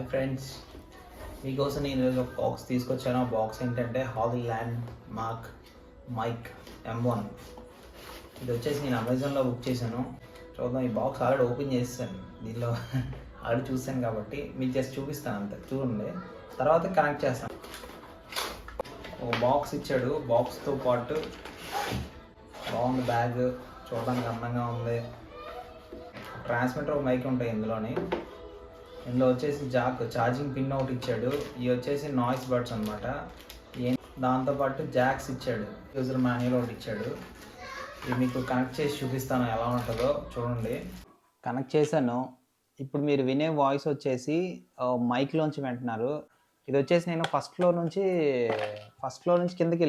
Hi friends, మీకోసం నేను ఈరోజు ఒక బాక్స్ తీసుకొచ్చాను. ఆ బాక్స్ ఏంటంటే holly land mark mic M1. ఇది వచ్చేసి నేను అమెజాన్లో బుక్ చేశాను. చూద్దాం, ఈ బాక్స్ ఆల్రెడీ ఓపెన్ చేస్తాను. దీనిలో ఆల్రెడీ చూసాను కాబట్టి మీకు జస్ట్ చూపిస్తాను అంతే. చూడండి, తర్వాత కనెక్ట్ చేస్తాను. ఒక బాక్స్ ఇచ్చాడు. బాక్స్తో పాటు బాగుంది బ్యాగ్, చూడడానికి అందంగా ఉంది. ట్రాన్స్మిటర్ ఒక మైక్ ఉంటాయి ఇందులో వచ్చేసి ఛార్జింగ్ పిన్ ఒకటి ఇచ్చాడు. ఇవి వచ్చేసి నాయిస్ బడ్స్ అనమాట. దాంతోపాటు జాక్స్ ఇచ్చాడు. యూజర్ మాన్యువల్ ఒకటి ఇచ్చాడు. ఇది మీకు కనెక్ట్ చేసి చూపిస్తాను ఎలా ఉంటుందో చూడండి. కనెక్ట్ చేశాను. ఇప్పుడు మీరు వినే వాయిస్ వచ్చేసి మైక్లోంచి వింటున్నారు. ఇది వచ్చేసి నేను ఫస్ట్ ఫ్లోర్ నుంచి కిందకి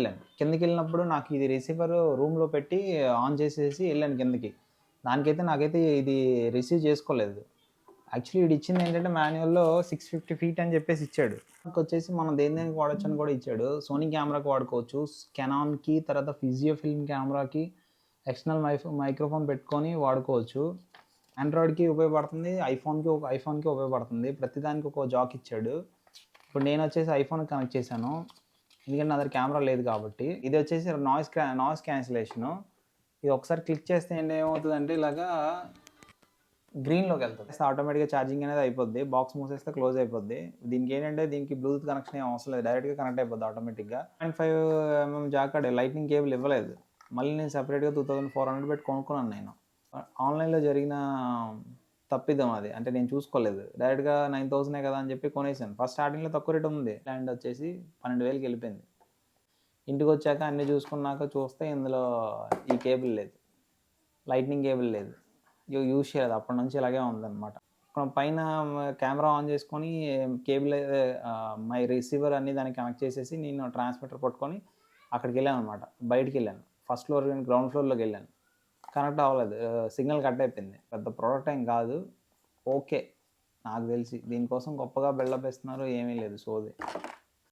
వెళ్ళినప్పుడు నాకు ఇది రిసీవర్ రూమ్లో పెట్టి ఆన్ చేసేసి వెళ్ళాను కిందకి. నాకైతే ఇది రిసీవ్ చేసుకోలేదు. యాక్చువల్లీ ఇది ఇచ్చింది ఏంటంటే మాన్యువల్లో 650 feet అని చెప్పేసి ఇచ్చాడు. వచ్చేసి మనం దేనికి వాడచ్చు అని కూడా ఇచ్చాడు. సోనీ కెమెరాకి వాడుకోవచ్చు, కెనాన్కి, తర్వాత ఫిజియో ఫిల్మ్ కెమెరాకి ఎక్స్టర్నల్ మైక్రోఫోన్ పెట్టుకొని వాడుకోవచ్చు. ఆండ్రాయిడ్కి ఉపయోగపడుతుంది, ఐఫోన్కి ఉపయోగపడుతుంది. ప్రతిదానికి ఒక జాక్ ఇచ్చాడు. ఇప్పుడు నేను వచ్చేసి ఐఫోన్కి కనెక్ట్ చేశాను, ఎందుకంటే నా దగ్గర కెమెరా లేదు కాబట్టి. ఇది వచ్చేసి నాయిస్ క్యాన్సిలేషను. ఇది ఒకసారి క్లిక్ చేస్తే ఏమవుతుందంటే ఇలాగా గ్రీన్లోకి వెళ్తుంది. ఆటోమేటిక్గా ఛార్జింగ్ అనేది అయిపోద్ది. బాక్స్ మూసేస్తే క్లోజ్ అయిపోద్ది. దీనికి బ్లూటూత్ కనెక్షన్ ఏం అవసరం లేదు, డైరెక్ట్గా కనెక్ట్ అయిపోద్ది ఆటోమేటిక్గా. 5mm జాక్ లైట్నింగ్ కేబుల్ ఇవ్వలేదు. మళ్ళీ నేను సపరేట్గా 2400 పెట్టి కొనుక్కున్నాను. నేను ఆన్లైన్లో జరిగిన తప్పిదం అది, అంటే నేను చూసుకోలేదు. డైరెక్ట్గా 9000 కదా అని చెప్పి కొనేసాను. ఫస్ట్ స్టార్టింగ్లో తక్కువ రేట్ ఉంది. ల్యాండ్ వచ్చేసి 12,000కి వెళ్ళిపోయింది. ఇంటికి వచ్చాక అన్నీ చూసుకున్నాక చూస్తే ఇందులో ఈ కేబుల్ లేదు, లైట్నింగ్ కేబుల్ లేదు, యూజ్ చేయలేదు. అప్పటి నుంచి ఇలాగే ఉందన్నమాట. పైన కెమెరా ఆన్ చేసుకొని కేబుల్ మై రిసీవర్ అన్ని దానికి కనెక్ట్ చేసేసి నేను ట్రాన్స్మిటర్ పట్టుకొని అక్కడికి వెళ్ళాను అనమాట. బయటికి వెళ్ళాను, ఫస్ట్ ఫ్లోర్ గ్రౌండ్ ఫ్లోర్లోకి వెళ్ళాను. కనెక్ట్ అవ్వలేదు, సిగ్నల్ కట్ అయిపోయింది. పెద్ద ప్రోడక్ట్ ఏం కాదు, ఓకే నాకు తెలిసి. దీనికోసం గొప్పగా బిల్డప్ ఇస్తున్నారు ఏమీ లేదు, సోది.